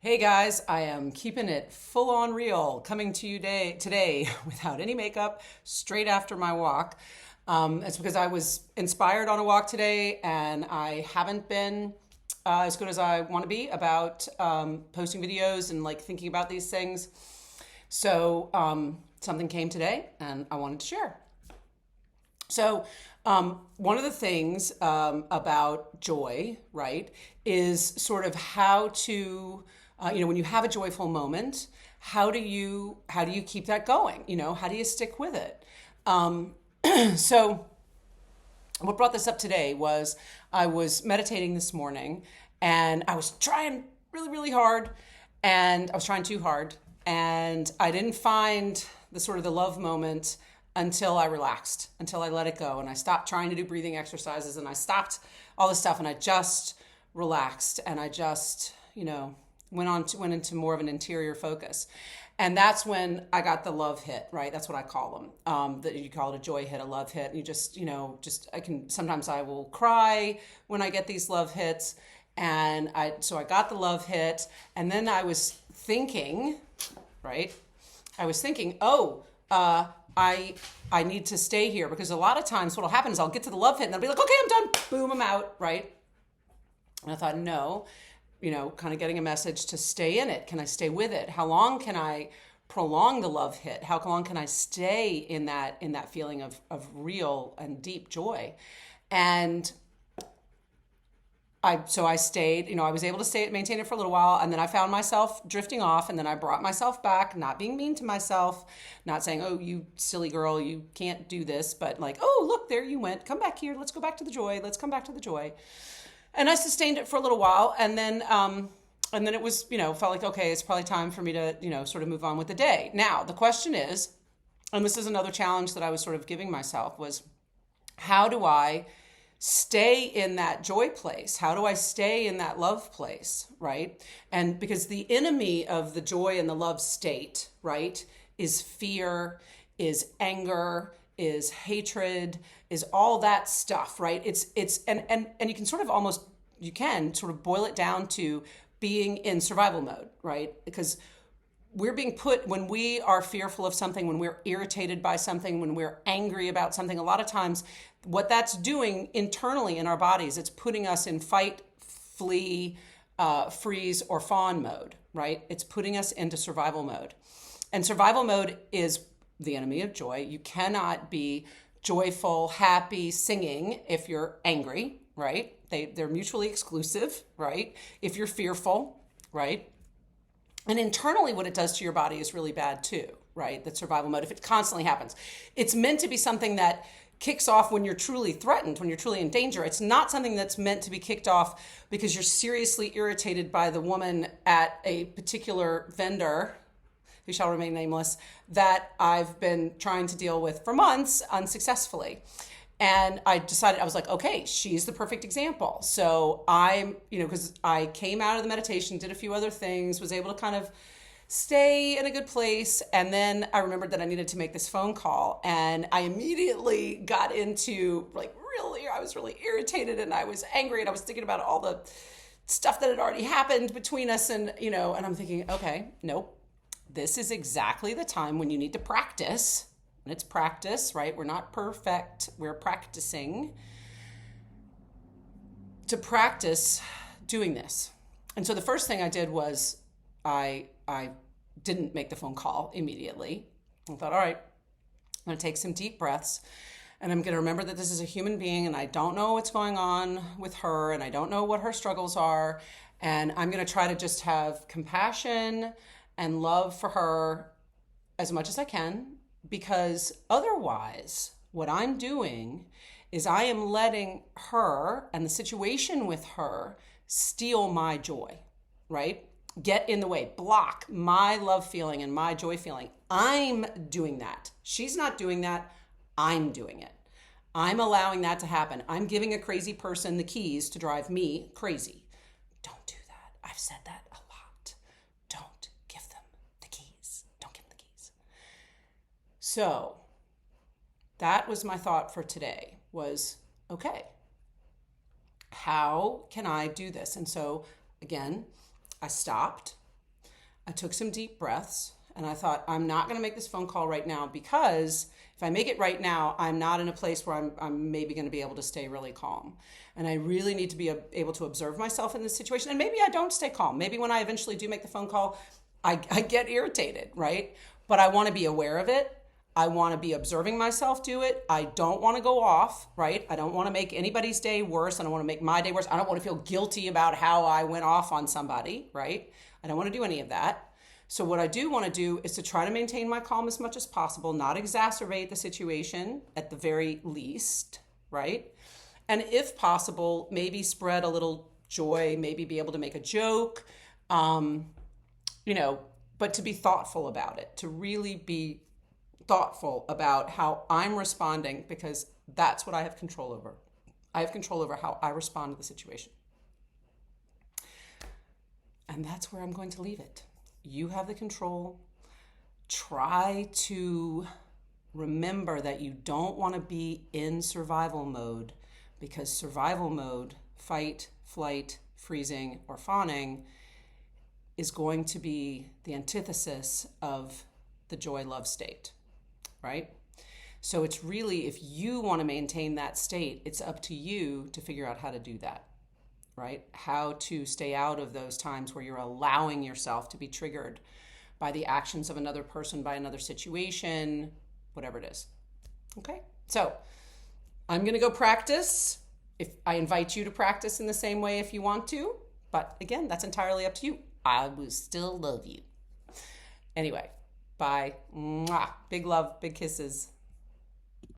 Hey guys, I am keeping it full on real, coming to you today without any makeup, straight after my walk. It's because I was inspired on a walk today and I haven't been as good as I want to be about posting videos and like thinking about these things. So something came today and I wanted to share. So one of the things about joy, right, is sort of how to, when you have a joyful moment, how do you keep that going? How do you stick with it? So what brought this up today was I was meditating this morning and I was trying really, really hard and I was trying too hard and I didn't find the sort of the love moment until I relaxed, until I let it go and I stopped trying to do breathing exercises and I stopped all this stuff and I just relaxed and I just, went into more of an interior focus. And that's when I got the love hit, right? That's what I call them. That you call it a joy hit, a love hit. And you just sometimes I will cry when I get these love hits. So I got the love hit. And then I was thinking, right? I need to stay here because a lot of times what'll happen is I'll get to the love hit and I'll be like, okay, I'm done. Boom, I'm out, right? And I thought, no, kind of getting a message to stay in it. Can I stay with it? How long can I prolong the love hit? How long can I stay in that feeling of real and deep joy? And I stayed, I was able to maintain it for a little while, and then I found myself drifting off, and then I brought myself back, not being mean to myself, not saying, oh, you silly girl, you can't do this, but like, oh, look, there you went. Come back here. Let's go back to the joy. Let's come back to the joy. And I sustained it for a little while, and then it was, felt like, okay, it's probably time for me to, sort of move on with the day. Now, the question is, and this is another challenge that I was sort of giving myself, was how do I stay in that joy place? How do I stay in that love place, right? And because the enemy of the joy and the love state, right, is fear, is anger, is hatred, is all that stuff, right? And you can sort of boil it down to being in survival mode, right? Because we're being put, when we are fearful of something, when we're irritated by something, when we're angry about something, a lot of times what that's doing internally in our bodies, it's putting us in fight, flee, freeze, or fawn mode, right? It's putting us into survival mode. And survival mode is the enemy of joy. You cannot be joyful, happy, singing if you're angry, right? They're mutually exclusive, right? If you're fearful, right? And internally, what it does to your body is really bad too, right? That survival mode, if it constantly happens. It's meant to be something that kicks off when you're truly threatened, when you're truly in danger. It's not something that's meant to be kicked off because you're seriously irritated by the woman at a particular vendor, who shall remain nameless, that I've been trying to deal with for months unsuccessfully. And I decided, I was like, okay, she's the perfect example. So because I came out of the meditation, did a few other things, was able to kind of stay in a good place. And then I remembered that I needed to make this phone call. And I immediately got into I was really irritated and I was angry and I was thinking about all the stuff that had already happened between us. And I'm thinking, okay, nope, this is exactly the time when you need to practice. And it's practice, right? We're not perfect. We're practicing to practice doing this. And so the first thing I did was I didn't make the phone call immediately. I thought, all right, I'm going to take some deep breaths and I'm going to remember that this is a human being and I don't know what's going on with her and I don't know what her struggles are. And I'm going to try to just have compassion and love for her as much as I can. Because otherwise, what I'm doing is I am letting her and the situation with her steal my joy, right? Get in the way, block my love feeling and my joy feeling. I'm doing that. She's not doing that. I'm doing it. I'm allowing that to happen. I'm giving a crazy person the keys to drive me crazy. Don't do that. I've said that a lot. Don't give them the keys. Don't give them the keys. So that was my thought for today was, okay, how can I do this? And so again, I stopped, I took some deep breaths and I thought, I'm not going to make this phone call right now, because if I make it right now, I'm not in a place where I'm maybe going to be able to stay really calm. And I really need to be able to observe myself in this situation. And maybe I don't stay calm. Maybe when I eventually do make the phone call, I get irritated, right? But I want to be aware of it. I want to be observing myself do it. I don't want to go off, right? I don't want to make anybody's day worse. I don't want to make my day worse. I don't want to feel guilty about how I went off on somebody, right? I don't want to do any of that. So what I do want to do is to try to maintain my calm as much as possible, not exacerbate the situation at the very least, right? And if possible, maybe spread a little joy, maybe be able to make a joke, but to be thoughtful about it, to really be thoughtful about how I'm responding, because that's what I have control over. I have control over how I respond to the situation. And that's where I'm going to leave it. You have the control. Try to remember that you don't want to be in survival mode, because survival mode, fight, flight, freezing, or fawning, is going to be the antithesis of the joy-love state, right? So it's really, if you want to maintain that state, it's up to you to figure out how to do that, right? How to stay out of those times where you're allowing yourself to be triggered by the actions of another person, by another situation, whatever it is. Okay? So I'm going to go practice. If I invite you to practice in the same way if you want to, but again, that's entirely up to you. I will still love you. Anyway, bye. Mwah. Big love, big kisses.